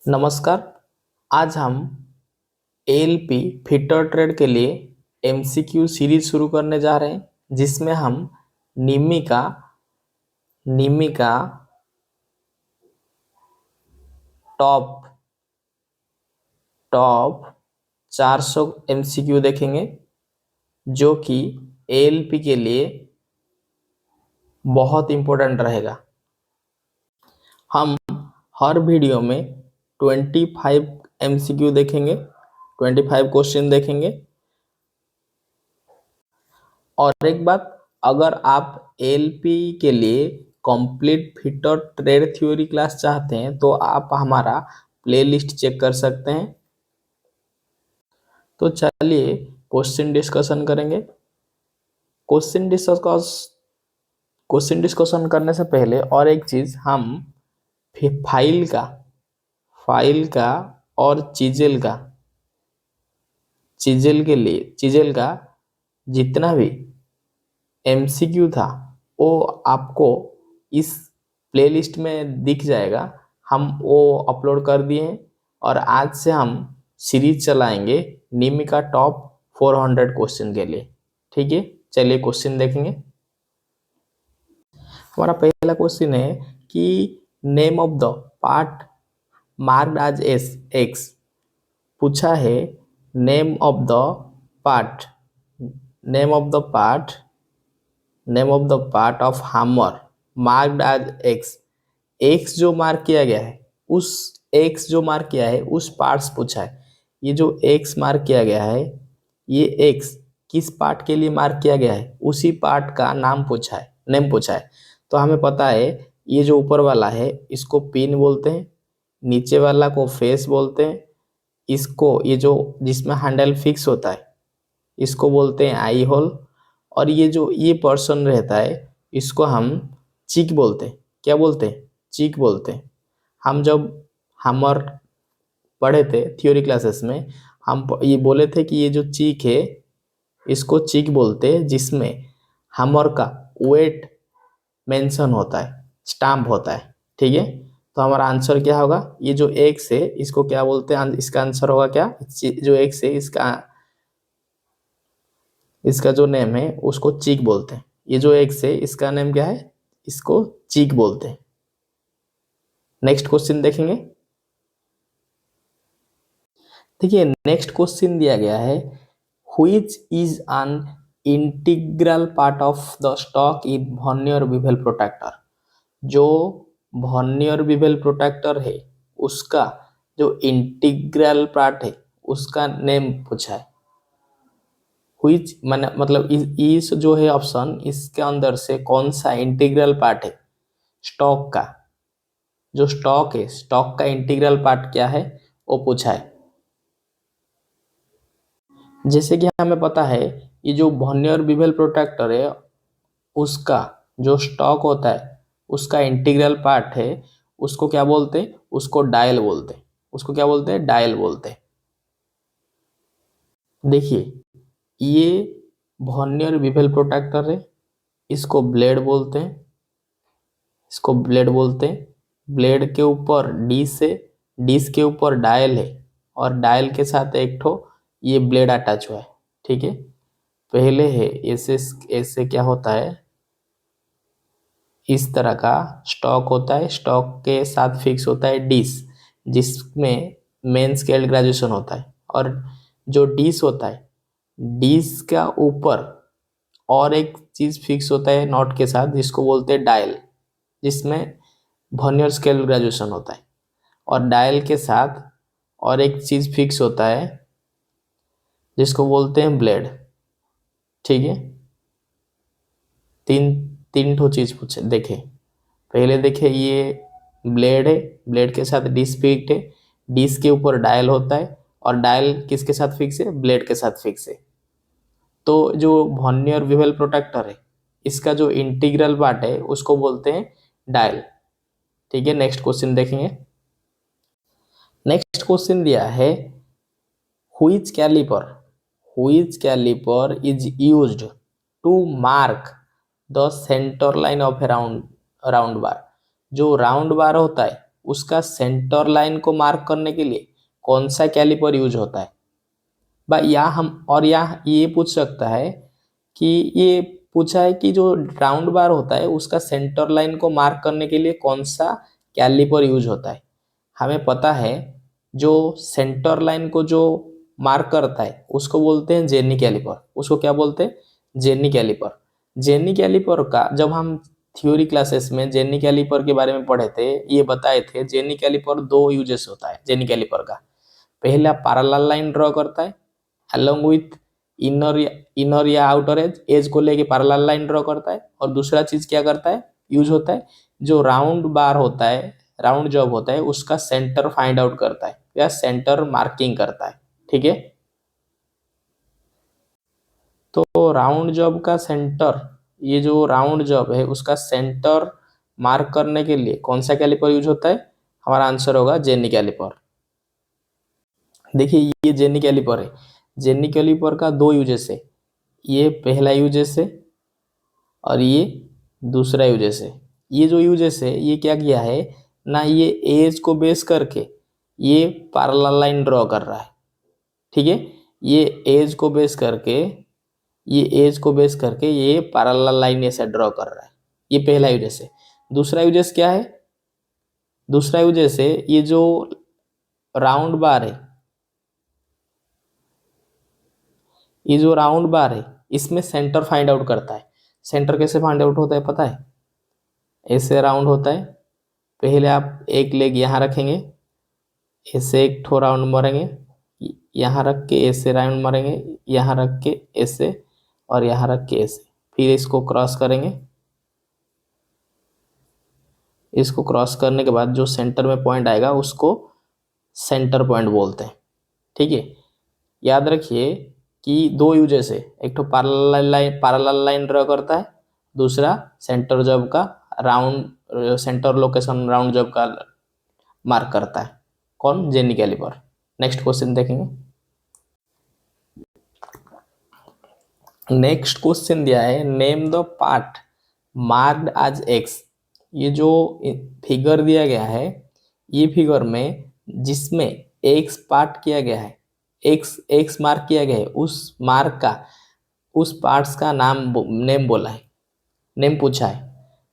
नमस्कार। आज हम एएलपी फिटर ट्रेड के लिए एमसीक्यू सीरीज शुरू करने जा रहे हैं, जिसमें हम निमिका निमिका टॉप टॉप 400 एमसीक्यू देखेंगे, जो कि एएलपी के लिए बहुत इम्पोर्टेंट रहेगा। हम हर वीडियो में 25 एमसीक्यू देखेंगे, 25 क्वेश्चन देखेंगे। और एक बात, अगर आप एएलपी के लिए complete fitter trade theory class चाहते हैं तो आप हमारा प्लेलिस्ट चेक कर सकते हैं। तो चलिए क्वेश्चन डिस्कशन करेंगे। क्वेश्चन डिस्कशन करने से पहले और एक चीज, हम फाइल का और चीजेल का जितना भी एमसीक्यू था वो आपको इस प्लेलिस्ट में दिख जाएगा। हम वो अपलोड कर दिए हैं और आज से हम सीरीज चलाएंगे निमिका टॉप 400 क्वेश्चन के लिए। ठीक है, चलिए क्वेश्चन देखेंगे। हमारा पहला क्वेश्चन है कि name of the part marked as X पूछा है। Name of the part name of the part name of the part of hammer marked as X. X जो मार्क किया गया है, उस पार्ट्स पूछा है। ये जो एक्स मार्क किया गया है, ये एक्स किस पार्ट के लिए मार्क किया गया है, उसी पार्ट का नेम पूछा है। तो हमें पता है, ये जो ऊपर वाला है इसको पिन बोलते हैं, नीचे वाला को फेस बोलते हैं, इसको ये जो जिसमें हैंडल फिक्स होता है इसको बोलते हैं आई होल, और ये पर्सन रहता है इसको हम चीक बोलते हैं। क्या बोलते हैं? चीक बोलते हैं। हम जब हैमर पढ़े थे थ्योरी क्लासेस में, हम ये बोले थे कि ये जो चीक है इसको चीक बोलते हैं, जिसमें हैमर का वेट मेंशन होता है, स्टैम्प होता है। ठीक है, तो हमारा आंसर क्या होगा? ये जो एक्स है इसको क्या बोलते हैं? इसका आंसर होगा क्या? जो एक्स है इसका जो नेम है उसको चीक बोलते हैं। ये जो एक्स है इसका नेम क्या है? इसको चीक बोलते हैं। नेक्स्ट क्वेश्चन देखेंगे। देखिए, नेक्स्ट क्वेश्चन दिया गया है, which is an integral part of the stock in vernier bevel protractor. जो वर्नियर बिवेल प्रोट्रैक्टर है उसका जो इंटीग्रल पार्ट है उसका नेम पूछा है। व्हिच मतलब इस जो है ऑप्शन, इसके अंदर से कौन सा इंटीग्रल पार्ट है स्टॉक का? जो स्टॉक है, स्टॉक का इंटीग्रल पार्ट क्या है वो पूछा है। जैसे कि हमें पता है, ये जो वर्नियर बिवेल प्रोट्रैक्टर है उसका जो स्टॉक होता है उसका इंटीग्रल पार्ट है, उसको क्या बोलते हैं? उसको डायल बोलते हैं। उसको क्या बोलते हैं? डायल बोलते हैं। देखिए, ये वर्नियर बिवेल प्रोट्रैक्टर है, इसको ब्लेड बोलते हैं। ब्लेड के ऊपर डिश के ऊपर डायल है, और डायल के साथ एक ठो ये ब्लेड अटैच हुआ है। ठीक है, पहले है ऐसे क्या होता है, इस तरह का स्टॉक होता है। स्टॉक के साथ फिक्स होता है डिश, जिसमें मेन स्केल ग्रेजुएशन होता है। और जो डिश होता है, डिश का ऊपर और एक चीज फिक्स होता है नॉट के साथ, जिसको बोलते हैं डायल, जिसमें वर्नियर स्केल ग्रेजुएशन होता है। और डायल के साथ और एक चीज फिक्स होता है जिसको बोलते हैं ब्लेड। ठीक है, तीन तीन ठो चीज पूछे देखे। पहले देखे, ये ब्लेड है, ब्लेड के साथ डिश फिक्स है, डिश के ऊपर डायल होता है, और डायल किसके साथ फिक्स है? ब्लेड के साथ फिक्स है। तो जो वर्नियर बिवेल प्रोट्रैक्टर है, इसका जो इंटीग्रल पार्ट है उसको बोलते हैं डायल। ठीक है, नेक्स्ट क्वेश्चन देखेंगे। नेक्स्ट क्वेश्चन दिया है, which calliper is used to mark the centre line of a round bar. जो राउंड बार होता है उसका सेंटर लाइन को मार्क करने के लिए कौन सा कैलिपर यूज होता है? या हम और या ये पूछ सकता है कि ये पूछा है कि जो राउंड बार होता है उसका सेंटर लाइन को मार्क करने के लिए कौन सा कैलिपर यूज होता है? हमें पता है जो सेंटर लाइन को जो मार्क करता है उसको बोलते हैं जेनी कैलिपर। उसको क्या बोलते हैं? Jenny caliper. जेनी कैलिपर का जब हम थ्योरी क्लासेस में जेनी कैलिपर के बारे में पढ़े थे, ये बताए थे जेनी कैलिपर दो यूजेस होता है जेनी कैलिपर का। पहला पैरेलल लाइन ड्रॉ करता है अलोंग विथ इनर या आउटर एज, एज को लेके पैरेलल लाइन ड्रॉ करता है। और दूसरा चीज क्या करता है, यूज होता है, जो राउंड बार होता है, राउंड जॉब होता है, उसका सेंटर फाइंड आउट करता है या सेंटर मार्किंग करता है। ठीक है, तो राउंड जॉब का सेंटर, ये जो राउंड जॉब है उसका सेंटर मार्क करने के लिए कौन सा कैलिपर यूज होता है? हमारा आंसर होगा जेनी कैलिपर। देखिए ये जेनी कैलिपर है। जेनी कैलिपर का दो यूजेस है, ये पहला यूजेस है और ये दूसरा यूजेस है। ये जो यूजेस है ये क्या किया है ना, ये एज को बेस करके ये पैरेलल लाइन ड्रॉ कर रहा है। ठीक है, ये एज को बेस करके, ये एज को बेस करके ये पैरेलल लाइन ऐसे ड्रॉ कर रहा है। ये पहला यूजेस है। दूसरा यूजेस क्या है? दूसरा यूजेस है ये जो राउंड बार है, ये जो राउंड बार है इसमें सेंटर फाइंड आउट करता है। सेंटर कैसे फाइंड आउट होता है पता है? ऐसे राउंड होता है, पहले आप एक लेग यहाँ रखेंगे, ऐसे एक ठो राउंड मारेंगे, यहाँ रख के ऐसे राउंड मारेंगे, यहाँ रख के ऐसे, और यहाँ रख के ऐसे, फिर इसको क्रॉस करेंगे। इसको क्रॉस करने के बाद जो सेंटर में पॉइंट आएगा उसको सेंटर पॉइंट बोलते हैं। ठीक है, याद रखिए कि दो यूजेस है, एक तो पैरेलल लाइन ड्रॉ करता है, दूसरा सेंटर जॉब का round, centre location round job का मार्क करता है। कौन? Jenny calliper. नेक्स्ट क्वेश्चन देखेंगे। नेक्स्ट क्वेश्चन दिया है name the part marked as X. ये जो फिगर दिया गया है, ये फिगर में जिसमें एक्स पार्ट किया गया है, एक्स एक्स मार्क किया गया है, उस मार्क का, उस पार्ट्स का नेम बोला है, नेम पूछा है।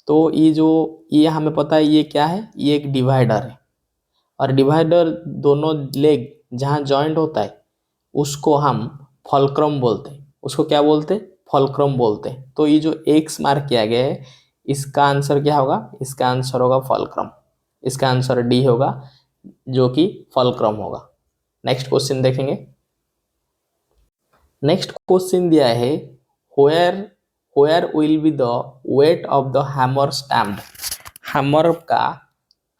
तो ये जो, ये हमें पता है ये क्या है, ये एक डिवाइडर है। और डिवाइडर दोनों लेग जहाँ जॉइंट होता है उसको हम फॉलक्रम बोलते हैं। उसको क्या बोलते हैं? फॉलक्रम बोलते हैं। तो ये जो एक्स मार्क किया गया है इसका आंसर क्या होगा? इसका आंसर होगा फॉलक्रम। इसका आंसर डी होगा, जो कि फॉलक्रम होगा। नेक्स्ट क्वेश्चन देखेंगे। नेक्स्ट क्वेश्चन दिया है where where will be the weight of the hammer stamped.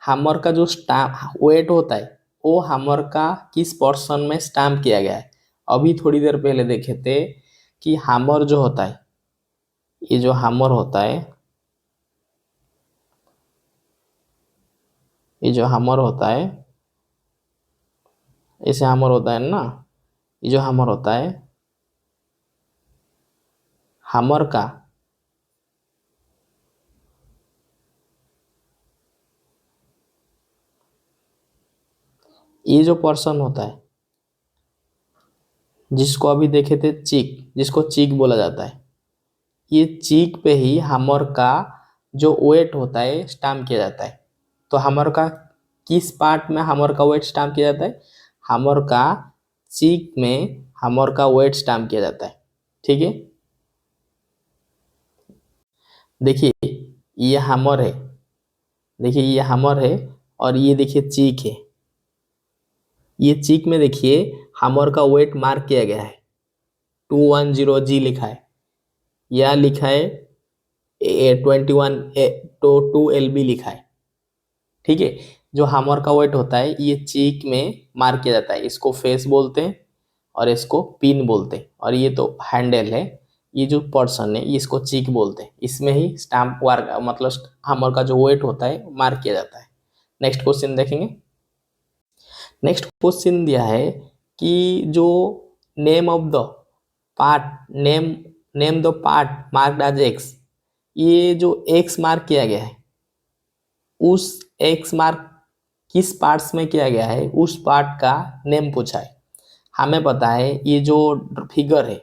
Hammer का जो स्टैम्प वेट होता है वो हैमर का किस पोर्शन में स्टैम्प किया गया है? अभी थोड़ी देर पहले देखे थे कि हैमर जो होता है, ये जो हैमर होता है, ये जो हैमर होता है, ऐसे हैमर होता है ना, ये जो हैमर होता है, हैमर का ये जो पोर्शन होता है, जिसको अभी देखे थे चीक, जिसको चीक बोला जाता है, ये चीक पे ही हैमर का जो वेट होता है स्टैम्प किया जाता है। तो हैमर का किस पार्ट में हैमर का वेट स्टैम्प किया जाता है? हैमर का चीक में हैमर का वेट स्टैम्प किया जाता है। ठीक है, देखिए ये हैमर है, देखिए ये हैमर है, और ये देखिए चीक है। ये चीक में देखिए हैमर का वेट मार्क किया गया है, 210G लिखा है, या लिखा है 2 LB लिखा है। ठीक है, जो हैमर का वेट होता है ये चीक में मार्क किया जाता है। इसको फेस बोलते हैं और इसको पिन बोलते हैं, और ये तो हैंडल है, ये जो पर्सन है इसको चीक बोलते हैं। इसमें ही स्टैम्प वार मतलब हैमर का जो वेट होता है मार्क किया जाता है। नेक्स्ट क्वेश्चन देखेंगे। नेक्स्ट क्वेश्चन दिया है कि जो name of the part, name name the part marked as X. ये जो एक्स मार्क किया गया है, उस एक्स मार्क किस पार्ट्स में किया गया है उस पार्ट का नेम पूछा है। हमें पता है ये जो फिगर है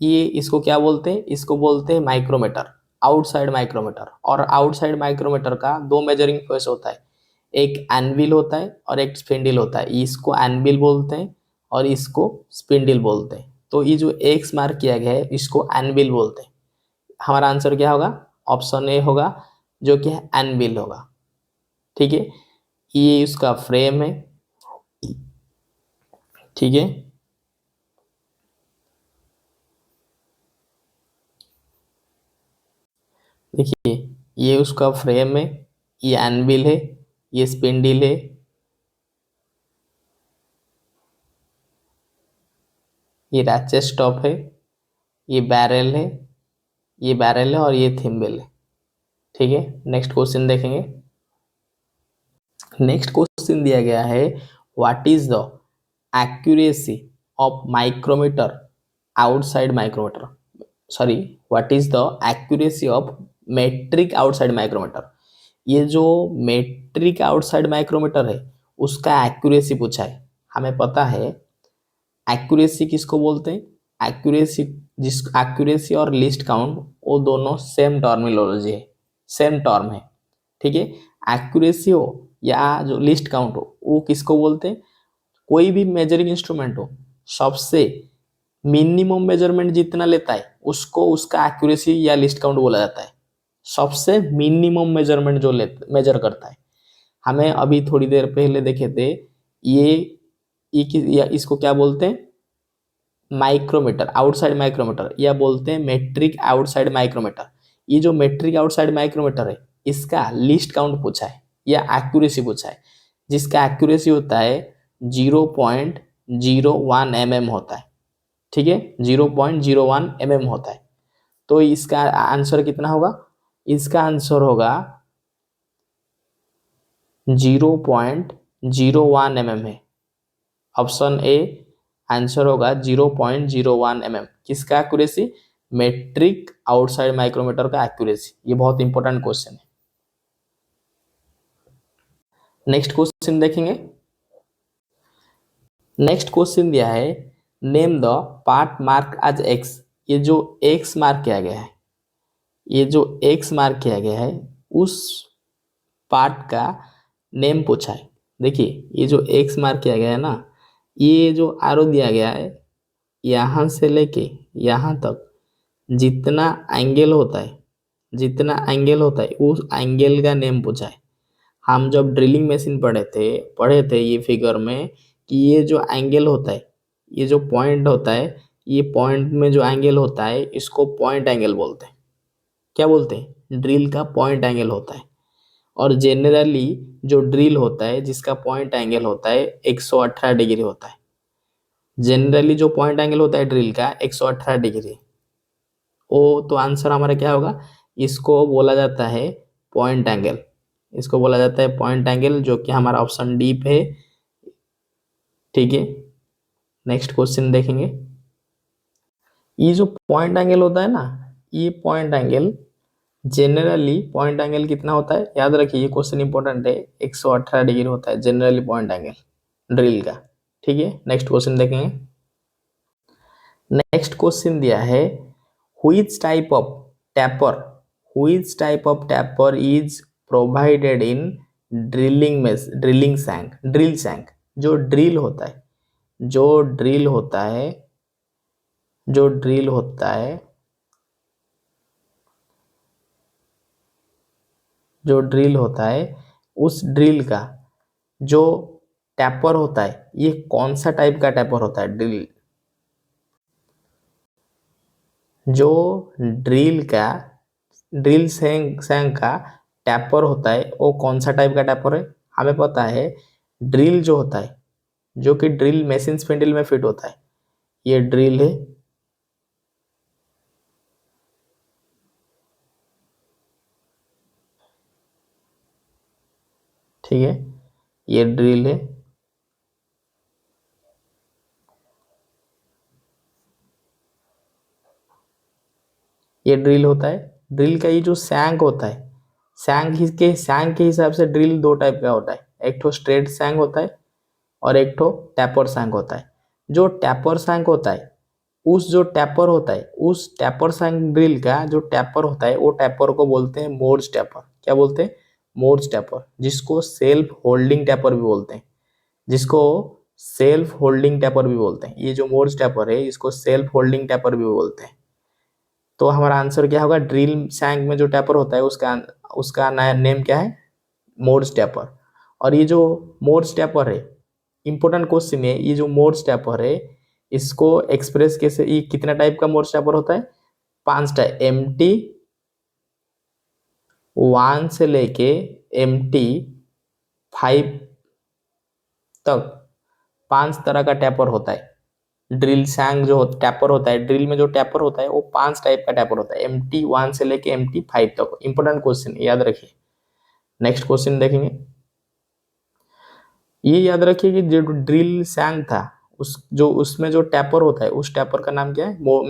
ये इसको क्या बोलते हैं, इसको बोलते हैं माइक्रोमीटर, आउटसाइड माइक्रोमीटर। और आउटसाइड माइक्रोमीटर का दो मेजरिंग फेस होता है, एक एनविल होता है और एक स्पिंडल होता है। इसको एनविल बोलते हैं और इसको स्पिंडल बोलते हैं। तो ये जो एक्स मार्क किया गया है इसको एनविल बोलते हैं। हमारा आंसर क्या होगा, ऑप्शन ए होगा जो कि एनविल होगा। ठीक है, ये उसका फ्रेम है। ठीक है, देखिए ये उसका फ्रेम है, ये एनविल है, ये स्पिंडल है, ये रैचेट स्टॉप है, ये बैरल है, ये बैरल है और ये थिम्बल है। ठीक है, नेक्स्ट क्वेश्चन देखेंगे। नेक्स्ट क्वेश्चन दिया गया है what is the accuracy of micrometer outside micrometer, sorry what is the accuracy of metric outside micrometer. ये जो मेट्रिक आउटसाइड माइक्रोमीटर है उसका एक्यूरेसी पूछा है। हमें पता है एक्यूरेसी किसको बोलते हैं, एक्यूरेसी जिस एक्यूरेसी और लिस्ट काउंट वो दोनों सेम टर्मिनोलॉजी है, सेम टर्म है। ठीक है, एक्यूरेसी हो या जो लिस्ट काउंट हो वो किसको बोलते हैं, कोई भी मेजरिंग इंस्ट्रूमेंट हो सबसे मिनिमम मेजरमेंट जितना लेता है उसको उसका एक्यूरेसी या लिस्ट काउंट बोला जाता है। सबसे मिनिमम मेजरमेंट जो मेजर करता है। हमें अभी थोड़ी देर पहले देखे थे या इसको क्या बोलते हैं, माइक्रोमीटर, आउटसाइड माइक्रोमीटर, या बोलते हैं मेट्रिक आउटसाइड माइक्रोमीटर। ये जो मेट्रिक आउटसाइड माइक्रोमीटर है इसका लिस्ट काउंट पूछा है या एक्यूरेसी पूछा है, जिसका एक्यूरेसी होता है 0.01 mm होता है। ठीक है, 0.01 mm होता है। तो इसका आंसर कितना होगा, इसका आंसर होगा 0.01 mm है। ऑप्शन ए आंसर होगा 0.01 mm। किसका एक्यूरेसी, मेट्रिक आउटसाइड माइक्रोमीटर का एक्यूरेसी। ये बहुत इंपॉर्टेंट क्वेश्चन है। नेक्स्ट क्वेश्चन देखेंगे। नेक्स्ट क्वेश्चन दिया है name the part mark as X. ये जो एक्स मार्क किया गया है, ये जो एक्स मार्क किया गया है उस पार्ट का नेम पूछा है। देखिए ये जो एक्स मार्क किया गया है ना, ये जो आरो दिया गया है यहाँ से लेके यहाँ तक जितना एंगल होता है, जितना एंगल होता है उस एंगल का नेम पूछा है। हम जब ड्रिलिंग मशीन पढ़े थे ये फिगर में कि ये जो एंगल होता है, ये जो पॉइंट होता है, ये पॉइंट में जो एंगल होता है इसको पॉइंट एंगल बोलते हैं। क्या बोलते हैं, ड्रिल का पॉइंट एंगल होता है। और जनरली जो ड्रिल होता है जिसका पॉइंट एंगल होता है 118 डिग्री होता है। जनरली जो पॉइंट एंगल होता है ड्रिल का 118 डिग्री। ओ तो आंसर हमारा क्या होगा, इसको बोला जाता है पॉइंट एंगल। इसको बोला जाता है पॉइंट एंगल, जो कि हमारा ऑप्शन डी पे है। ठीक है, नेक्स्ट क्वेश्चन देखेंगे। ये जो पॉइंट एंगल होता है ना, ये point angle generally point angle कितना होता है, याद रखिए ये क्वेश्चन इंपॉर्टेंट है। 118 डिग्री होता है जनरली पॉइंट एंगल ड्रिल का। ठीक है, नेक्स्ट क्वेश्चन देखेंगे। नेक्स्ट क्वेश्चन दिया है which type of taper, which type of taper is provided in drilling shank. Drill shank जो ड्रिल होता है, जो ड्रिल होता है, जो ड्रिल होता है, जो ड्रिल होता है उस ड्रिल का जो टैपर होता है ये कौन सा टाइप का टैपर होता है। ड्रिल जो ड्रिल का ड्रिल सैंक का टैपर होता है वो कौन सा टाइप का टैपर है। हमें पता है ड्रिल जो होता है जो कि ड्रिल मशीन स्पिंडल में फिट होता है, ये ड्रिल है। ठीक है, ये ड्रिल है। ये ड्रिल होता है। ड्रिल का ये जो सैंक होता है, सैंक के हिसाब से ड्रिल दो टाइप का होता है। एक ठो स्ट्रेट सैंक होता है और एक ठो टैपर सैंक होता है। जो टैपर सैंक होता है, उस टैपर सैंक ड्रिल का जो टैपर होता है वो टैपर को बोलते हैं मोर्ज टैपर। क्या बोलते हैं? मोर्ज टैपर, जिसको सेल्फ होल्डिंग टैपर भी बोलते हैं। जिसको सेल्फ होल्डिंग टैपर भी बोलते हैं। ये जो मोर्ज टैपर है इसको सेल्फ होल्डिंग टैपर भी बोलते हैं। तो हमारा आंसर क्या होगा? ड्रिल सैंक में जो टैपर होता है उसका नेम क्या है? मोर्ज टैपर। और ये जो मोर्ज टैपर है, इंपॉर्टेंट क्वेश्चन है, ये जो मोर्ज टैपर है इसको एक्सप्रेस कैसे, ये कितना टाइप का मोर्ज टैपर होता है? 5 टाइप। एम्प्टी 1 से लेके एम्प्टी 5 तक 5 तरह का टैपर होता है। ड्रिल सैंक जो टैपर होता है, ड्रिल में जो टैपर होता है वो 5 टाइप का टैपर होता है, एम्प्टी 1 से लेके एम्प्टी 5 तक। इंपॉर्टेंट क्वेश्चन याद रखिए। नेक्स्ट क्वेश्चन देखेंगे। ये याद रखिए कि जो ड्रिल सैंक था उसमें जो टैपर होता है उस टैपर का नाम क्या है? वो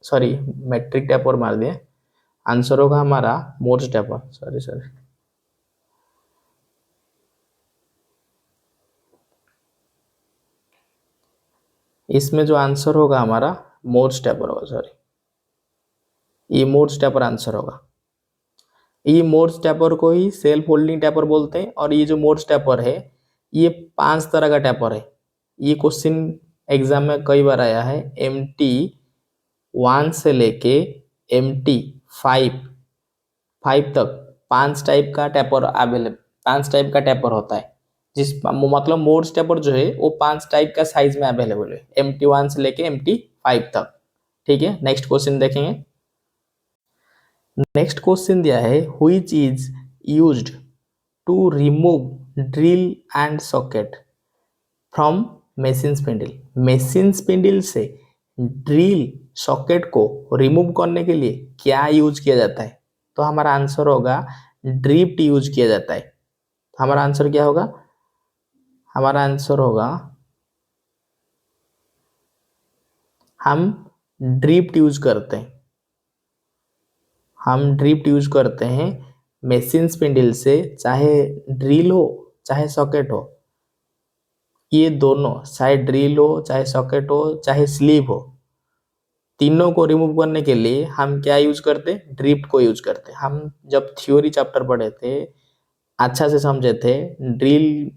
सॉरी मेट्रिक टैपर मार दिए। आंसर होगा हमारा मोर्ज टैपर। सॉरी सॉरी, इसमें जो आंसर होगा हमारा मोर्ज टैपर होगा। सॉरी, ये मोर्ज टैपर आंसर होगा। ये मोर्ज टैपर को ही सेल्फ होल्डिंग टैपर बोलते हैं। और ये जो मोर्ज टैपर है ये 5 तरह का टैपर है। ये क्वेश्चन एग्जाम में कई बार आया है। एम्प्टी 1 से लेके एम्प्टी 5 तक 5 टाइप का टैपर अवेलेबल, 5 टाइप का टैपर होता है। जिस मतलब मोर्ज टैपर जो है वो 5 टाइप का साइज में अवेलेबल है, एम्प्टी 1 से लेके एम्प्टी 5 तक। ठीक है, नेक्स्ट क्वेश्चन देखेंगे। नेक्स्ट क्वेश्चन दिया है, which is used to remove drill and socket from machine spindle. Machine spindle से ड्रिल सॉकेट को रिमूव करने के लिए क्या यूज किया जाता है? तो हमारा आंसर होगा ड्रिफ्ट यूज किया जाता है। हमारा आंसर क्या होगा? हमारा आंसर होगा हम ड्रिफ्ट यूज करते हैं। हम ड्रिफ्ट यूज करते हैं मशीन स्पिंडल से, चाहे ड्रिल हो चाहे सॉकेट हो। ये दोनों, चाहे ड्रिल हो चाहे सॉकेट हो चाहे स्लीव हो, तीनों को रिमूव करने के लिए हम क्या यूज करते हैं? ड्रिफ्ट को यूज करते हैं। हम जब थ्योरी चैप्टर पढ़े थे अच्छा से समझे थे। ड्रिल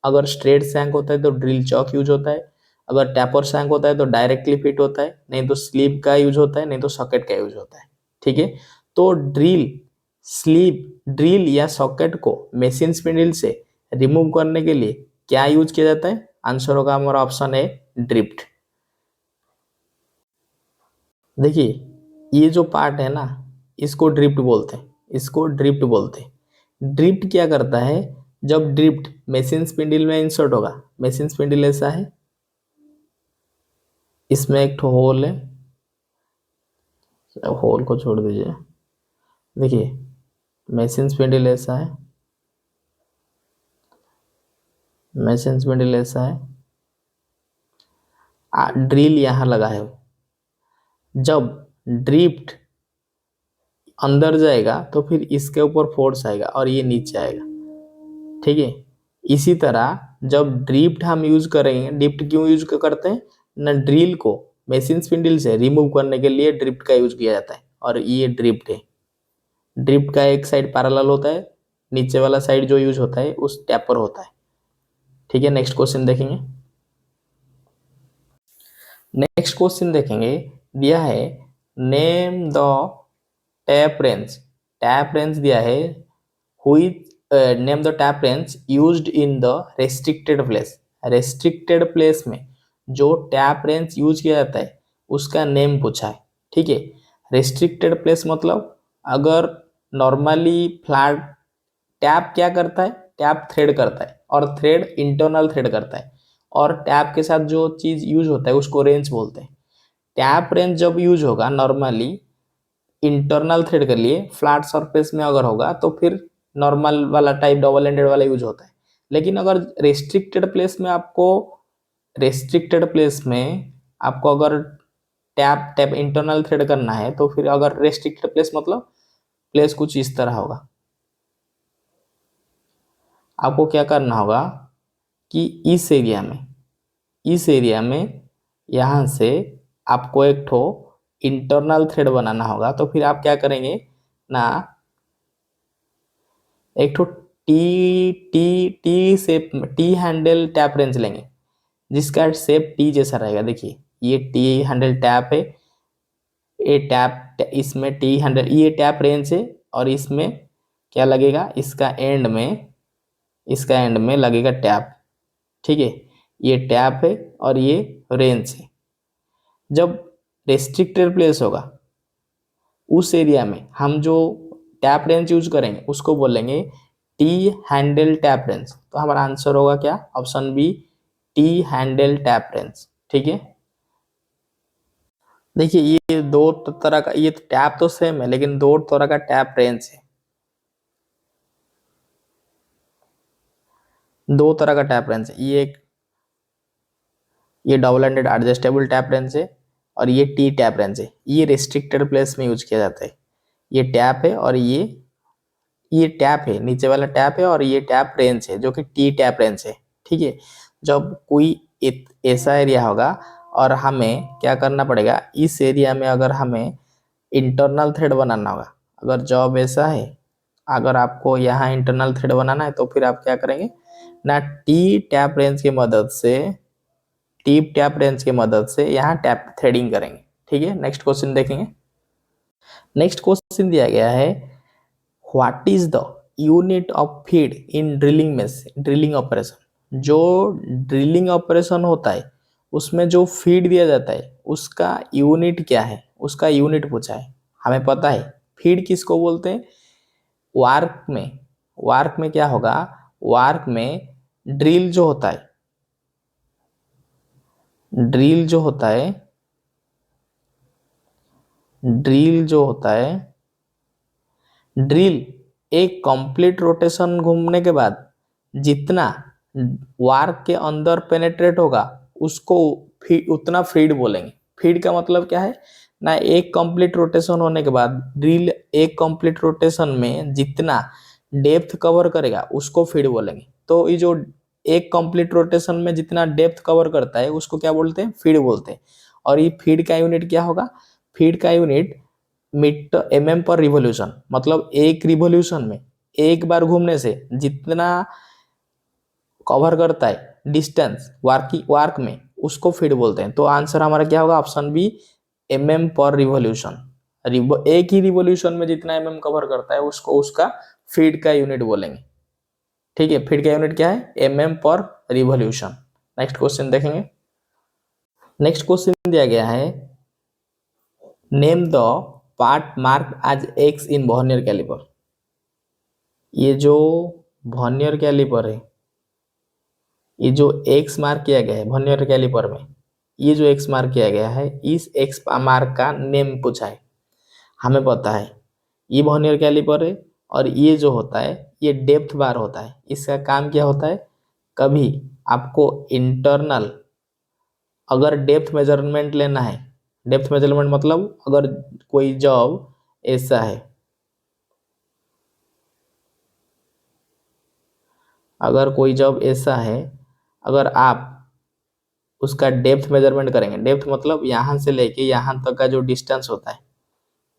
अगर स्ट्रेट सैंक होता है तो ड्रिल चॉक यूज होता है, अगर टैपर सैंक होता है तो डायरेक्टली फिट होता है, नहीं तो स्लीव का यूज होता है, नहीं तो सॉकेट का यूज होता है। ठीक है, तो ड्रिल या सॉकेट को मशीन स्पिंडल से रिमूव करने के लिए क्या यूज किया जाता है? आंसर होगा हमारा ऑप्शन है ड्रिफ्ट। देखिए ये जो पार्ट है ना इसको ड्रिफ्ट बोलते हैं, इसको ड्रिफ्ट बोलते हैं। ड्रिफ्ट क्या करता है? जब ड्रिफ्ट मशीन स्पिंडल में इंसर्ट होगा, मशीन स्पिंडल ऐसा है, इसमें एक ठो होल है, होल को छोड़ दीजिए। देखिए मशीन स्पिंडल ऐसा है, मशीन स्पिंडल ऐसा है, ड्रिल यहाँ लगा है। जब ड्रिफ्ट अंदर जाएगा तो फिर इसके ऊपर फोर्स आएगा और ये नीचे आएगा। ठीक है, इसी तरह जब ड्रिफ्ट हम यूज करेंगे, ड्रिफ्ट क्यों यूज करते हैं ना? ड्रिल को मशीन स्पिंडल से रिमूव करने के लिए ड्रिफ्ट का यूज किया जाता है। और ये ड्रिफ्ट है। ड्रिफ्ट का एक साइड पैरेलल होता है, नीचे वाला साइड जो यूज होता है उस टैपर होता है। ठीक है, नेक्स्ट क्वेश्चन देखेंगे। नेक्स्ट क्वेश्चन देखेंगे, दिया है name the tap range. Tap range दिया है, हुई name the tap range used in the restricted place. Restricted place में जो टैप रेंज यूज किया जाता है उसका नेम पूछा है। ठीक है, रेस्ट्रिक्टेड प्लेस मतलब अगर नॉर्मली फ्लैट, टैप क्या करता है? टैप थ्रेड करता है और थ्रेड इंटरनल थ्रेड करता है, और टैप के साथ जो चीज यूज होता है उसको रेंज बोलते हैं। टैप रेंज जब यूज होगा नॉर्मली इंटरनल थ्रेड के लिए, फ्लैट सरफेस में अगर होगा तो फिर नॉर्मल वाला टाइप डबल एंडेड वाला यूज होता है। लेकिन अगर रेस्ट्रिक्टेड प्लेस में आपको अगर टैप टैप इंटरनल थ्रेड करना है तो फिर अगर रेस्ट्रिक्टेड प्लेस मतलब प्लेस कुछ इस तरह होगा। आपको क्या करना होगा कि इस एरिया में यहाँ से आपको एक ठो इंटरनल थ्रेड बनाना होगा। तो फिर आप क्या करेंगे ना, एक ठो T T T shape T handle tap wrench लेंगे जिसका शेप टी जैसा रहेगा। देखिए ये टी हैंडल टैप है, ये टैप, इसमें टी हैंडल, ये टैप रेंच है और इसमें क्या लगेगा, इसका एंड में लगेगा टैप। ठीक है, ये टैप है और ये रेंच है। जब रेस्ट्रिक्टेड प्लेस होगा उस एरिया में हम जो टैप रेंच यूज करेंगे उसको बोलेंगे टी हैंडल टैप रेंच। तो हमारा आंसर होगा क्या, option B, T handle tap wrench. ठीक है, देखिए ये दो तरह का, ये टैप तो सेम है लेकिन दो तरह का टैप रेंच है, दो तरह का टैप रेंच है। ये double ended adjustable tap wrench है और ये टी टैप रेंच है। ये रिस्ट्रिक्टेड प्लेस में यूज किया जाता है। ये टैप है और ये टैप है, नीचे वाला टैप है और ये टैप रेंच है जो कि टी टैप रेंच है। ठीक है, जब कोई ऐसा एरिया होगा और हमें क्या करना पड़ेगा, इस एरिया में अगर हमें इंटरनल थ्रेड बनाना होगा, अगर जॉब ऐसा है, अगर आपको यहाँ इंटरनल थ्रेड बनाना है तो फिर आप क्या करेंगे ना, टी टैप रेंज की मदद से यहाँ टैप थ्रेडिंग करेंगे। ठीक है, नेक्स्ट क्वेश्चन देखेंगे। नेक्स्ट क्वेश्चन दिया गया है, what is the unit of feed in drilling operation. जो ड्रिलिंग ऑपरेशन होता है उसमें जो फीड दिया जाता है उसका यूनिट क्या है, उसका यूनिट पूछा है। हमें पता है फीड किसको बोलते हैं। वार्क में क्या होगा, वार्क में ड्रिल जो होता है, ड्रिल जो होता है ड्रिल एक कंप्लीट रोटेशन घूमने के बाद जितना वार्क के अंदर पेनेट्रेट होगा उसको उतना फीड बोलेंगे। फीड का मतलब क्या है ना, एक कंप्लीट रोटेशन होने के बाद ड्रिल एक कंप्लीट रोटेशन में जितना डेप्थ कवर करेगा उसको फीड बोलेंगे। तो ये जो एक कंप्लीट रोटेशन में जितना डेप्थ कवर करता है उसको क्या बोलते हैं, फीड बोलते हैं। और ये फीड का यूनिट क्या होगा, फीड का यूनिट मीटर mm पर रिवोल्यूशन, मतलब एक रिवोल्यूशन में एक बार घूमने से जितना कवर करता है डिस्टेंस वार्क में उसको फीड बोलते हैं। तो आंसर हमारा क्या होगा, ऑप्शन बी, mm पर रिवोल्यूशन। एक ही रिवोल्यूशन में जितना mm कवर करता है उसको उसका फीड का यूनिट बोलेंगे। ठीक है, फीड का यूनिट क्या है, mm पर रिवोल्यूशन। नेक्स्ट क्वेश्चन देखेंगे। नेक्स्ट क्वेश्चन दिया गया है, name the part mark as X in vernier calliper. ये जो वर्नियर कैलिपर है, ये जो एक्स मार्क किया गया है वर्नियर कैलिपर में, ये जो एक्स मार्क किया गया है इस एक्स मार्क का नेम पूछा है। हमें पता है ये वर्नियर कैलिपर है और ये जो होता है ये डेप्थ बार होता है। इसका काम क्या होता है, कभी आपको इंटरनल अगर डेप्थ मेजरमेंट लेना है, डेप्थ मेजरमेंट मतलब अगर कोई जॉब ऐसा है, अगर आप उसका डेप्थ मेजरमेंट करेंगे, डेप्थ मतलब यहाँ से लेके यहाँ तक का जो डिस्टेंस होता है,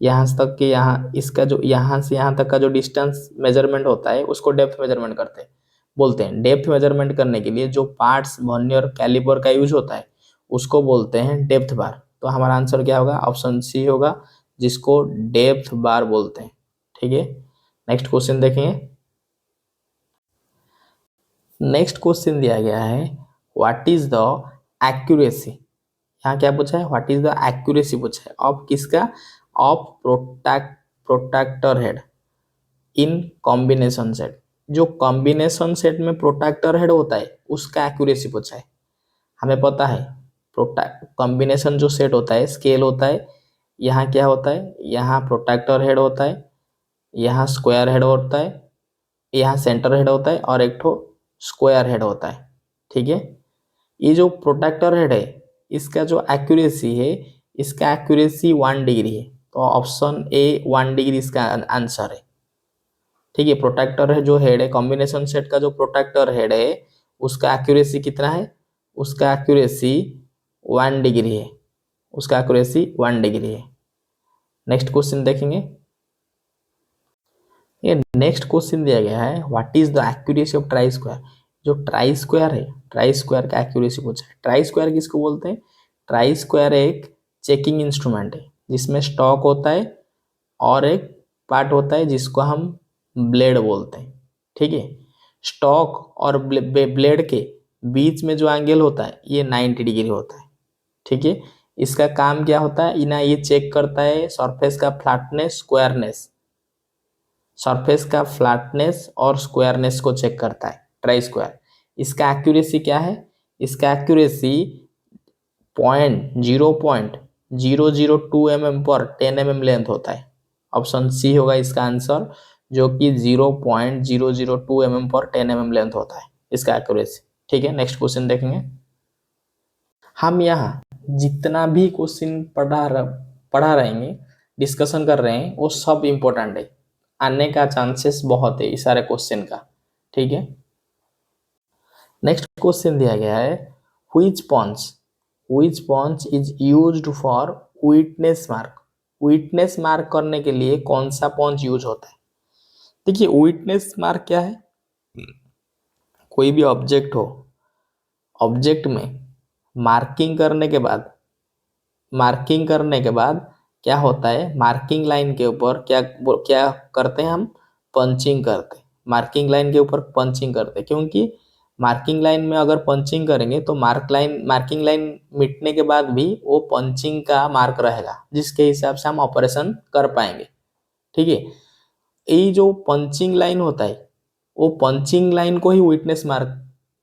यहाँ तक के यहाँ इसका जो यहाँ से यहाँ तक का जो डिस्टेंस मेजरमेंट होता है उसको डेप्थ मेजरमेंट बोलते हैं। डेप्थ मेजरमेंट करने के लिए जो पार्ट्स वर्नियर कैलिपर का यूज होता है उसको बोलते हैं डेप्थ बार। तो हमारा आंसर क्या होगा, ऑप्शन सी होगा, जिसको डेप्थ बार बोलते हैं। ठीक है, नेक्स्ट क्वेश्चन देखेंगे। नेक्स्ट क्वेश्चन दिया गया है, व्हाट इज द एक्यूरेसी। यहाँ क्या पूछा है, व्हाट इज द एक्यूरेसी पूछा है ऑफ किसका, of protractor head in combination set. जो कॉम्बिनेशन सेट में प्रोट्रैक्टर हेड होता है उसका एक्यूरेसी पूछा है। हमें पता है कॉम्बिनेशन जो सेट होता है स्केल होता है, यहाँ क्या होता है, यहाँ प्रोट्रैक्टर हेड होता है, यहाँ स्क्वायर हेड होता है, यहाँ सेंटर हेड होता है और एक ठो स्क्वायर हेड होता है। ठीक है, ये जो प्रोट्रैक्टर हेड है इसका जो एक्यूरेसी है, इसका एक्यूरेसी 1 डिग्री है। तो ऑप्शन ए 1 डिग्री इसका आंसर है। ठीक है, प्रोटेक्टर है जो हेड है, कॉम्बिनेशन सेट का जो प्रोटेक्टर हेड है उसका एक्यूरेसी कितना है, उसका एक्यूरेसी 1 डिग्री है, उसका एक्यूरेसी 1 डिग्री है। नेक्स्ट क्वेश्चन देखेंगे। ये नेक्स्ट क्वेश्चन दिया गया है, what is the accuracy of try square. जो ट्राई स्क्वायर है, ट्राई स्क्वायर का एक्यूरेसी पूछा है। ट्राई स्क्वायर किसको बोलते हैं, ट्राई स्क्वायर एक चेकिंग इंस्ट्रूमेंट है जिसमें स्टॉक होता है और एक पार्ट होता है जिसको हम ब्लेड बोलते हैं। ठीक है, स्टॉक और ब्लेड के बीच में जो एंगल होता है ये 90 डिग्री होता है। ठीक है, इसका काम क्या होता है, इना ये चेक करता है सरफेस का फ्लैटनेस, स्क्वायरनेस, सरफेस का फ्लैटनेस और स्क्वायरनेस को चेक करता है ट्राई स्क्वायर। इसका एक्यूरेसी क्या है, इसका एक्यूरेसी 0.0002 mm पर 10 mm लेंथ होता है। ऑप्शन सी होगा इसका आंसर, जो कि 0.002 mm पर 10 mm लेंथ होता है इसका एक्यूरेसी। ठीक है, नेक्स्ट क्वेश्चन देखेंगे। हम यहाँ जितना भी क्वेश्चन पढ़ा रहेंगे, डिस्कशन कर रहे हैं, वो सब इंपॉर्टेंट है, आने का चांसेस बहुत है इस सारे क्वेश्चन का। ठीक है, नेक्स्ट क्वेश्चन दिया गया है, which punch is used for witness mark. Witness mark करने के लिए कौन सा पंच यूज होता है। देखिए, विटनेस मार्क क्या है, कोई भी ऑब्जेक्ट हो, ऑब्जेक्ट में मार्किंग करने के बाद क्या होता है, मार्किंग लाइन के ऊपर क्या क्या करते हैं हम, पंचिंग करते हैं। मार्किंग लाइन के ऊपर पंचिंग करते हैं, क्योंकि मार्किंग लाइन में अगर पंचिंग करेंगे तो मार्किंग लाइन मिटने के बाद भी वो पंचिंग का मार्क रहेगा, जिसके हिसाब से हम ऑपरेशन कर पाएंगे। ठीक है, ये जो पंचिंग लाइन होता है, वो पंचिंग लाइन को ही विटनेस मार्क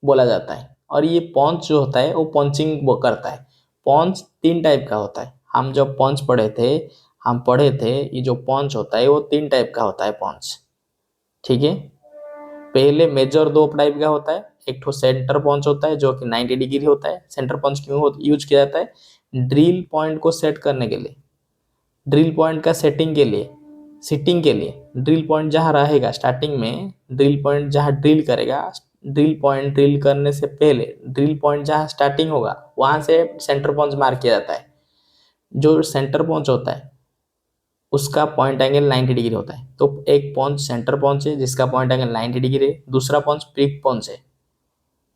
बोला जाता है। और ये पंच जो होता है वो पंचिंग वो करता है। पंच 3 टाइप का होता है, हम जब पंच पढ़े थे ये जो पंच होता है वो 3 टाइप का होता है पंच। ठीक है, पहले मेजर 2 टाइप का होता है, एक तो सेंटर पंच होता है जो कि 90 डिग्री होता है। सेंटर पंच क्यों यूज किया जाता है, ड्रिल पॉइंट को सेट करने के लिए, ड्रिल पॉइंट का सेटिंग के लिए ड्रिल पॉइंट जहाँ रहेगा स्टार्टिंग में, ड्रिल पॉइंट जहाँ ड्रिल करेगा, ड्रिल पॉइंट ड्रिल करने से पहले ड्रिल पॉइंट जहाँ स्टार्टिंग होगा वहां से सेंटर पंच मार्क किया जाता है। जो सेंटर पंच होता है उसका पॉइंट एंगल 90 डिग्री होता है। तो एक पंच सेंटर पंच है जिसका पॉइंट एंगल 90 डिग्री है, दूसरा पंच प्रिक पंच है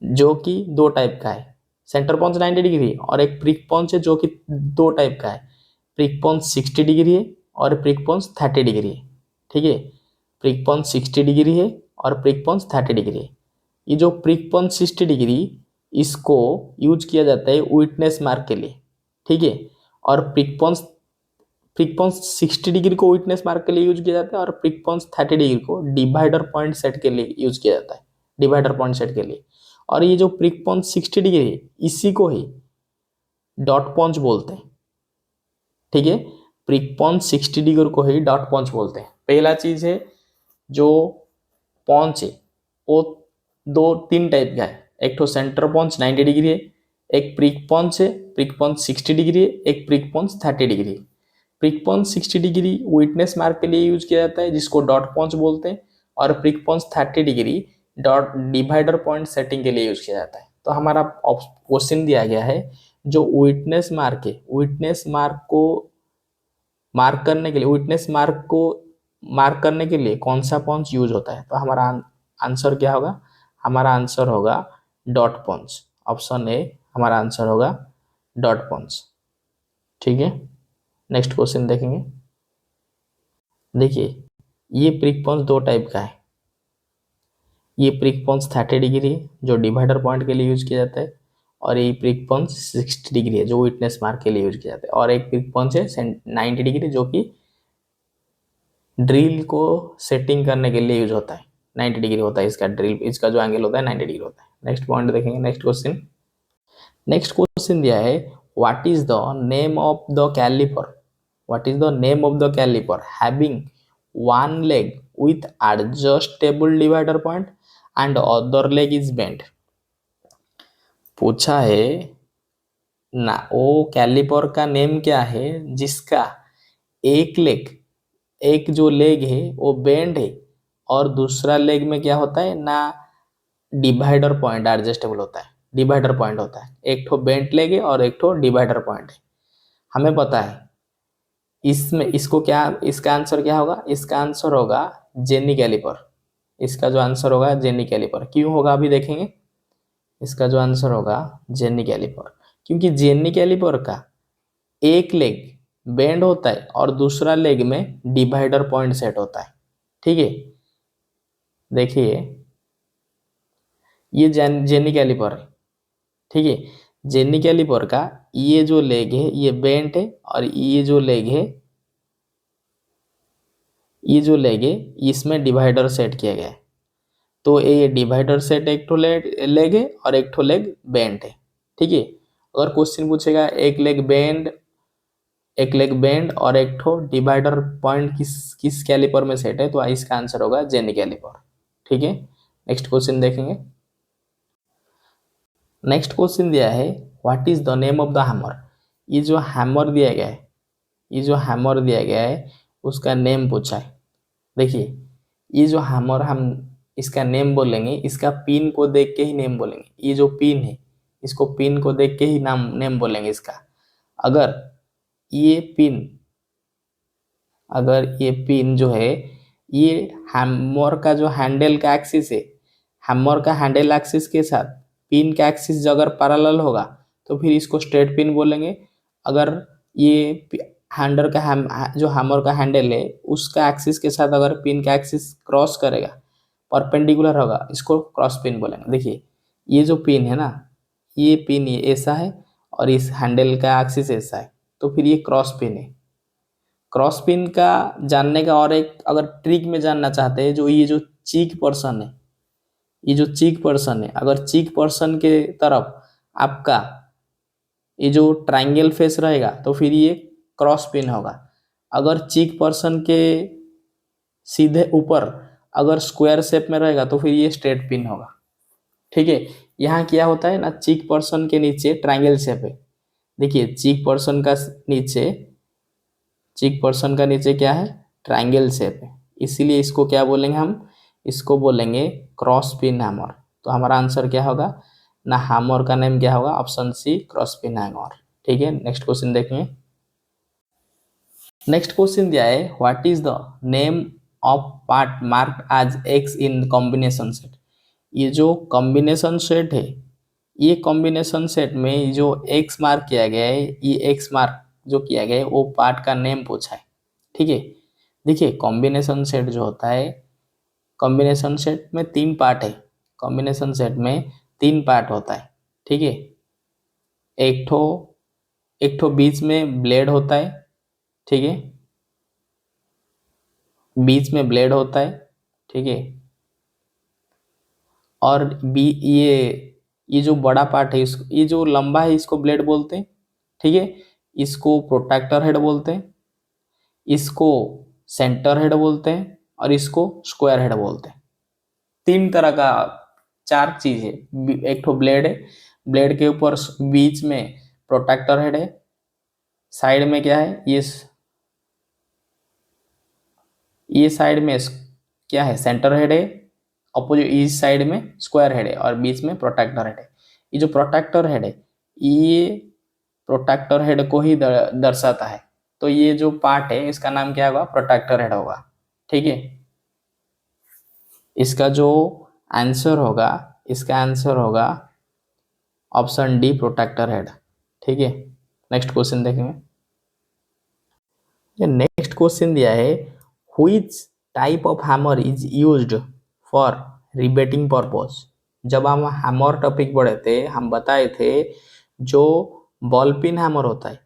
जो कि 2 टाइप का है। सेंटर पंच 90 डिग्री और एक प्रिक पंच है जो कि 2 टाइप का है। प्रिक पंच 60 डिग्री है और प्रिक पंच 30 डिग्री है। ठीक है, प्रिक पंच 60 डिग्री है और प्रिक पंच 30 डिग्री है। ये जो प्रिक पंच 60 डिग्री, इसको यूज किया जाता है विटनेस मार्क के लिए। ठीक है, और प्रिक पंच 60 डिग्री को विटनेस मार्क के लिए यूज किया जाता है और प्रिक पंच 30 डिग्री को डिवाइडर पॉइंट सेट के लिए यूज किया जाता है, डिवाइडर पॉइंट सेट के लिए। और ये जो प्रिक पंच 60 डिग्री है इसी को ही डॉट पंच बोलते हैं। ठीक है, प्रिक पंच 60 डिग्री को ही डॉट पंच बोलते हैं। पहला चीज है, जो पंच है वो 2-3 टाइप का है, एक तो सेंटर पंच 90 डिग्री है, एक प्रिक पंच है, प्रिक पंच 60 डिग्री है, एक प्रिक पंच 30 डिग्री है। प्रिक पंच 60 डिग्री विटनेस मार्क के लिए यूज किया जाता है जिसको डॉट पंच बोलते हैं, और प्रिक पंच 30 degree dot divider point setting के लिए यूज किया जाता है। तो हमारा क्वेश्चन दिया गया है, जो विटनेस मार्क है, विटनेस मार्क को मार्क करने के लिए, विटनेस मार्क को मार्क करने के लिए कौन सा पंच यूज होता है। तो हमारा आंसर क्या होगा, हमारा आंसर होगा डॉट पंच। ऑप्शन ए हमारा आंसर होगा डॉट पंच। ठीक है, नेक्स्ट क्वेश्चन देखेंगे। देखिए, ये प्रिक पंच 2 टाइप का है। ये प्रिक पंच 30 डिग्री है जो डिवाइडर पॉइंट के लिए यूज किया जाता है, और ये प्रिक पंच 60 डिग्री है जो विटनेस मार्क के लिए यूज किया जाता है, और एक प्रिक पंच है 90 डिग्री जो कि ड्रिल को सेटिंग करने के लिए यूज होता है। 90 डिग्री होता है इसका ड्रिल, इसका जो एंगल होता है 90 डिग्री होता है। नेक्स्ट पॉइंट देखेंगे, नेक्स्ट क्वेश्चन दिया है, what is the name of the calliper, what is the name of the calliper having one leg with adjustable divider point and other leg is bent. पूछा है ना, वो caliper का name क्या है जिसका एक जो लेग है वो बेंड है और दूसरा लेग में क्या होता है ना, डिवाइडर पॉइंट एडजस्टेबल होता है, डिवाइडर पॉइंट होता है। एक ठो बेंट लेग है और एक ठो डिवाइडर पॉइंट है। हमें पता है इसमें इसको क्या, इसका आंसर क्या होगा, इसका आंसर होगा जेनी कैलिपर। इसका जो आंसर होगा जेनी कैलिपर। क्यों होगा अभी देखेंगे। इसका जो आंसर होगा जेनी कैलिपर, क्योंकि जेनी कैलिपर का एक लेग बेंड होता है और दूसरा लेग में डिवाइडर पॉइंट सेट होता है। ठीक है, देखिए ये जेनी कैलिपर है। ठीक है, जेनी कैलिपर का ये जो लेग है ये बेंट है और ये जो लेग है इसमें डिवाइडर सेट किया गया है। तो ये डिवाइडर सेट एक ठो लेग है और एक ठो लेग बेंट है। ठीक है, अगर क्वेश्चन पूछेगा एक लेग बेंड और एक ठो डिवाइडर पॉइंट किस किस कैलिपर में सेट है, तो इसका आंसर होगा जेनी कैलिपर। ठीक है, नेक्स्ट क्वेश्चन देखेंगे। नेक्स्ट क्वेश्चन दिया है what is the name of the hammer. ये जो हैमर दिया गया है, ये जो हैमर दिया गया है उसका नेम पूछा है। देखिए ये जो हैमर हम इसका नेम बोलेंगे, इसका पिन को देख के ही नेम बोलेंगे। ये जो पिन है इसको पिन को देख के ही नेम बोलेंगे इसका। अगर ये पिन अगर ये पिन जो है ये हैमर का जो हैंडल का एक्सिस है, हैमर का हैंडल एक्सिस के साथ पिन का एक्सिस अगर पैरेलल होगा तो फिर इसको स्ट्रेट पिन बोलेंगे। अगर ये हैंडल का जो हैमर का हैंडल है उसका एक्सिस के साथ अगर पिन का एक्सिस क्रॉस करेगा, परपेंडिकुलर होगा, इसको क्रॉस पिन बोलेंगे। देखिए ये जो पिन है ना, ये पिन ये ऐसा है और इस हैंडल का एक्सिस ऐसा है, तो फिर ये क्रॉस पिन है। क्रॉस पिन का जानने का और एक अगर ट्रिक में जानना चाहते हैं, जो ये जो चीक पर्सन है, ये जो चीक पर्सन है, अगर चीक पर्सन के तरफ आपका ये जो ट्रायंगल फेस रहेगा तो फिर ये क्रॉस पिन होगा। अगर चीक पर्सन के सीधे ऊपर अगर स्क्वायर शेप में रहेगा तो फिर ये स्ट्रेट पिन होगा। ठीक है, यहाँ क्या होता है ना, चीक पर्सन के नीचे ट्रायंगल शेप है। देखिए चीक पर्सन का नीचे क्या है, ट्रायंगल शेप है, इसीलिए इसको क्या बोलेंगे हम, इसको बोलेंगे क्रॉस पिन हैमर। तो हमारा आंसर क्या होगा ना, हैमर का नेम क्या होगा, option C cross pin hammer. ठीक है, नेक्स्ट क्वेश्चन देखेंगे। नेक्स्ट क्वेश्चन दिया है what is the name of part marked as X in combination set. ये जो कॉम्बिनेशन सेट है, ये कॉम्बिनेशन सेट में जो एक्स मार्क किया गया है, ये एक्स मार्क जो किया गया है वो पार्ट का नेम पूछा है। ठीक है, देखिए कॉम्बिनेशन सेट जो होता है, कॉम्बिनेशन सेट में तीन पार्ट है, कॉम्बिनेशन सेट में तीन पार्ट होता है। ठीक है, एक ठो बीच में ब्लेड होता है। ठीक है, बीच में ब्लेड होता है। ठीक है, और ये जो बड़ा पार्ट है इसको, ये जो लंबा है इसको ब्लेड बोलते हैं। ठीक है, इसको प्रोट्रैक्टर हेड बोलते हैं, इसको सेंटर हेड बोलते हैं और इसको स्क्वायर हेड बोलते हैं। तीन तरह का चार चीज है। एक तो ब्लेड है, ब्लेड के ऊपर बीच में प्रोट्रैक्टर हेड है, साइड में क्या है, ये साइड में क्या है, सेंटर हेड है, अपोजिट इस साइड में स्क्वायर हेड है और बीच में प्रोट्रैक्टर हेड है। ये जो प्रोट्रैक्टर हेड है ये प्रोट्रैक्टर हेड को ही दर्शाता है। तो ये जो पार्ट है इसका नाम क्या होगा, प्रोट्रैक्टर हेड होगा। ठीक है, इसका जो आंसर होगा, इसका आंसर होगा ऑप्शन डी प्रोट्रैक्टर हेड। ठीक है, नेक्स्ट क्वेश्चन देखेंगे। नेक्स्ट क्वेश्चन दिया है which type of hammer is used for riveting purpose. जब हम हैमर टॉपिक पढ़े थे हम बताए थे जो बॉल पिन हैमर होता है,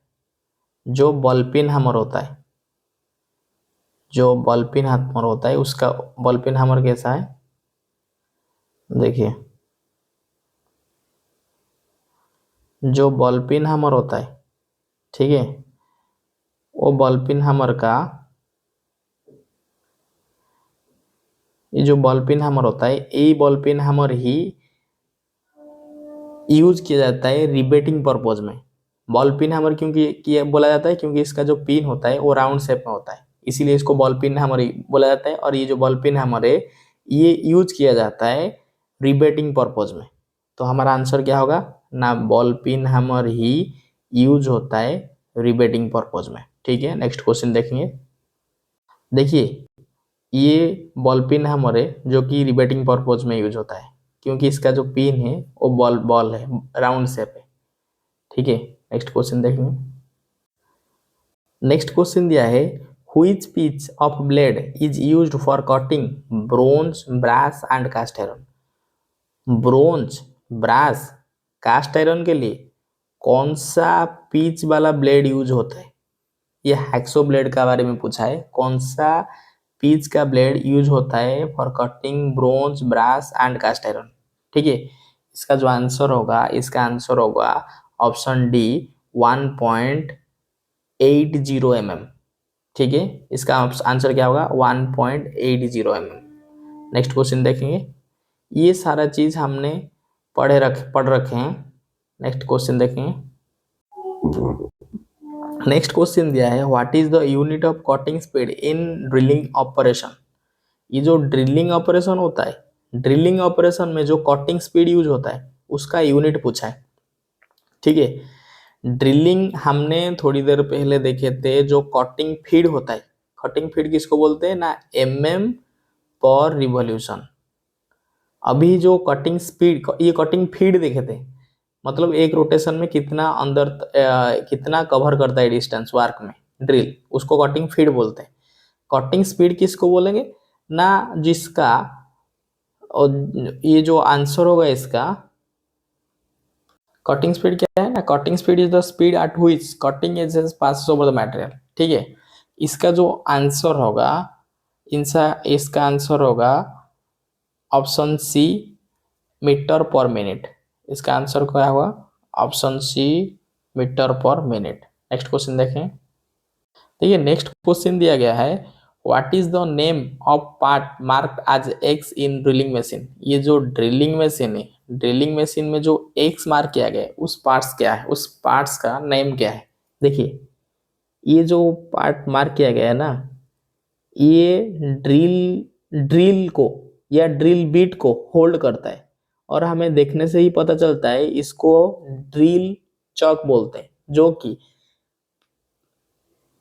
जो बॉल पिन हैमर होता है, जो बॉल पिन हैमर होता है उसका बॉल पिन हैमर कैसा है, देखिए जो बॉल पिन हैमर होता है, ठीक है, वो बॉल पिन हैमर का, ये जो बॉल पिन हैमर होता है यही बॉल पिन हैमर ही यूज किया जाता है रिबेटिंग पर्पज में। बॉल पिन हैमर क्योंकि बोला जाता है क्योंकि इसका जो पिन होता है वो राउंड शेप में होता है, इसीलिए इसको बॉल पिन हैमर बोला जाता है। और ये जो बॉल पिन हैमर है ये यूज किया जाता है रिबेटिंग पर्पज में। तो हमारा आंसर क्या होगा ना, बॉल पिन हैमर ही यूज होता है रिबेटिंग पर्पज में। ठीक है, नेक्स्ट क्वेश्चन देखेंगे। देखिए ये बॉल पिन हैमर है जो कि रिबेटिंग पर्पज में यूज होता है, क्योंकि इसका जो पिन है वो बॉल बॉल है, राउंड शेप है। ठीक है, नेक्स्ट क्वेश्चन देखेंगे। नेक्स्ट क्वेश्चन दिया है which piece of blade is used for cutting bronze, brass and cast iron. Bronze, brass, cast iron के लिए कौन सा पिच वाला ब्लेड यूज होता है? ये हैक्सो ब्लेड का बारे में पूछा है, कौन सा पिच का ब्लेड यूज होता है for cutting bronze, brass and cast iron. ठीक है, इसका जो आंसर होगा, इसका आंसर होगा ऑप्शन डी 1.80 mm। ठीक है, इसका आंसर क्या होगा 1.80 mm। नेक्स्ट क्वेश्चन देखेंगे। ये सारा चीज हमने पढ़ रखे हैं। नेक्स्ट क्वेश्चन देखेंगे। नेक्स्ट क्वेश्चन दिया है what is the unit of cutting speed in drilling operation. ये जो ड्रिलिंग ऑपरेशन होता है, ड्रिलिंग ऑपरेशन में जो कटिंग स्पीड यूज होता है उसका यूनिट पूछा है। ठीक है, ड्रिलिंग हमने थोड़ी देर पहले देखे थे, जो कटिंग फीड होता है, कटिंग फीड किसको बोलते हैं ना, mm पर रिवॉल्यूशन। अभी जो कटिंग स्पीड, ये कटिंग फीड देखे थे, मतलब एक रोटेशन में कितना अंदर कितना कवर करता है डिस्टेंस वार्क में ड्रिल, उसको कटिंग फीड बोलते हैं। कटिंग स्पीड किसको बोलेंगे ना, जिसका, और ये जो आंसर होगा इसका, कटिंग स्पीड क्या है ना, cutting speed is the speed at which cutting edge passes over the material. ठीक है, इसका जो आंसर होगा, इसका आंसर होगा ऑप्शन सी मीटर पर मिनट। इसका आंसर क्या होगा ऑप्शन सी मीटर पर मिनट। नेक्स्ट क्वेश्चन देखें। देखिए नेक्स्ट क्वेश्चन दिया गया है what is the name of part marked as X in drilling machine. ये जो ड्रिलिंग मशीन है, ड्रिलिंग मशीन में जो एक्स मार्क किया गया है उस पार्ट्स क्या है, उस पार्ट्स का नेम क्या है। देखिए ये जो पार्ट मार्क किया गया है ना, ये ड्रिल को या ड्रिल बीट को होल्ड करता है, और हमें देखने से ही पता चलता है इसको ड्रिल चॉक बोलते हैं, जो कि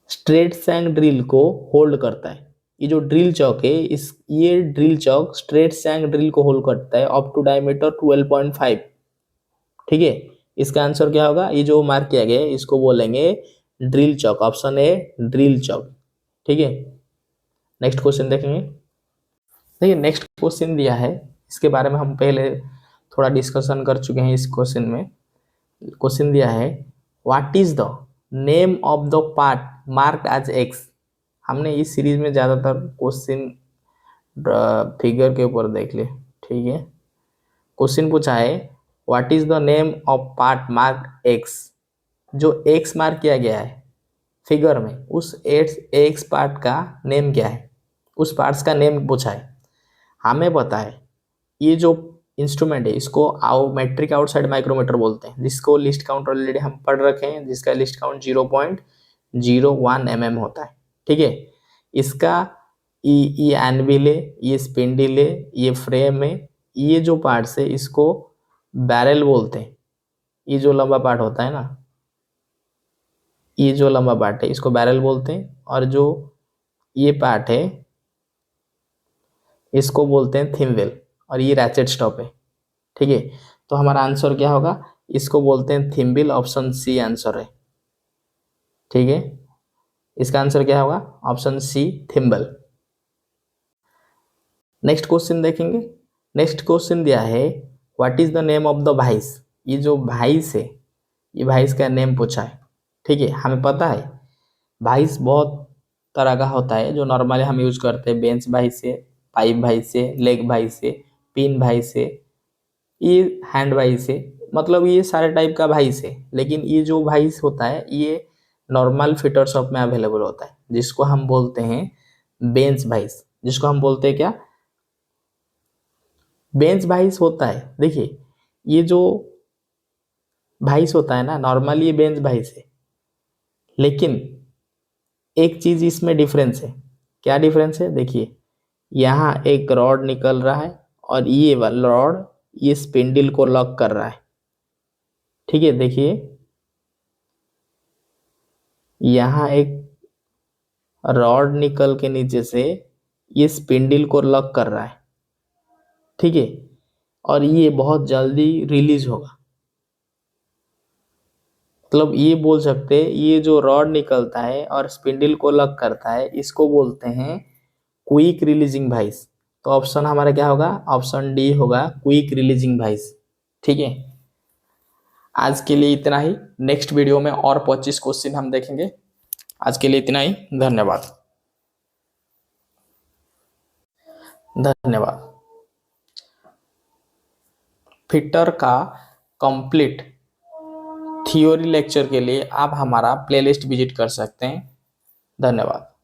स्ट्रेट सैंग ड्रिल को होल्ड करता है। ये जो ड्रिल चॉक है, ये ड्रिल चॉक स्ट्रेट सैंग ड्रिल को होल्ड करता है अप टू डायमीटर 12.5। ठीक है, इसका आंसर क्या होगा, ये जो मार्क किया गया है इसको बोलेंगे drill chalk, option A drill chalk. ठीक है, नेक्स्ट क्वेश्चन देखेंगे। देखिए नेक्स्ट क्वेश्चन दिया है, इसके बारे में हम पहले थोड़ा डिस्कशन कर चुके हैं। इस क्वेश्चन में क्वेश्चन दिया है what is the name of the part marked as X. हमने इस सीरीज में ज़्यादातर क्वेश्चन फिगर के ऊपर देख ले। ठीक है, क्वेश्चन पूछा है what is the name of part marked x. जो एक्स मार्क किया गया है फिगर में, उस एक्स पार्ट का नेम क्या है, उस पार्ट्स का नेम पूछा है। हमें पता है ये जो इंस्ट्रूमेंट है इसको मेट्रिक आउटसाइड माइक्रोमीटर बोलते हैं, जिसको लिस्ट काउंट ऑलरेडी हम पढ़ रखे हैं, जिसका लिस्ट काउंट 0.01 mm होता है। ठीक है, इसका ये एनविल है, ये स्पिंडल है, ये फ्रेम है, ये जो पार्ट्स है इसको बैरल बोलते हैं। ये जो लंबा पार्ट होता है ना, ये जो लंबा पार्ट है इसको बैरल बोलते हैं, और जो ये पार्ट है इसको बोलते हैं थिम्बल, और ये रैचेट स्टॉप है। ठीक है, तो हमारा आंसर क्या होगा, इसको बोलते हैं थिम्बल, ऑप्शन सी आंसर है। ठीक है, इसका आंसर क्या होगा option C thimble. Next question देखेंगे। नेक्स्ट क्वेश्चन दिया है what is the name of the vice. ये जो वाइस है, ये वाइस का नेम पूछा है। ठीक है, हमें पता है वाइस बहुत तरह का होता है, जो नॉर्मली हम यूज करते हैं, बेंच वाइस है, पाइप वाइस है, लेग वाइस है, पिन वाइस है, ये हैंड वाइस है, मतलब ये सारे टाइप का वाइस है। लेकिन ये जो वाइस होता है ये नॉर्मल फिटर शॉप में अवेलेबल होता है, जिसको हम बोलते हैं बेंच वाइस, जिसको हम बोलते हैं क्या, बेंच वाइस होता है। देखिए ये जो वाइस होता है ना, नॉर्मली ये बेंच वाइस है, लेकिन एक चीज इसमें डिफरेंस है। क्या डिफरेंस है? देखिए, यहाँ एक रॉड निकल रहा है और ये वाला रॉड ये स्पिंडल को लॉक कर रहा है। ठीक है, देखिए यहाँ एक रॉड निकल के नीचे से ये स्पिंडल को लॉक कर रहा है। ठीक है, और ये बहुत जल्दी रिलीज होगा। मतलब ये बोल सकते हैं, ये जो रॉड निकलता है और स्पिंडल को लॉक करता है, इसको बोलते हैं क्विक रिलीजिंग वाइस। तो ऑप्शन हमारा क्या होगा? ऑप्शन डी होगा, क्विक रिलीजिंग वाइस। ठीक है, आज के लिए इतना ही। नेक्स्ट वीडियो में और 25 क्वेश्चन हम देखेंगे। आज के लिए इतना ही। धन्यवाद। धन्यवाद। फिटर का कंप्लीट थ्योरी लेक्चर के लिए आप हमारा प्लेलिस्ट विजिट कर सकते हैं। धन्यवाद।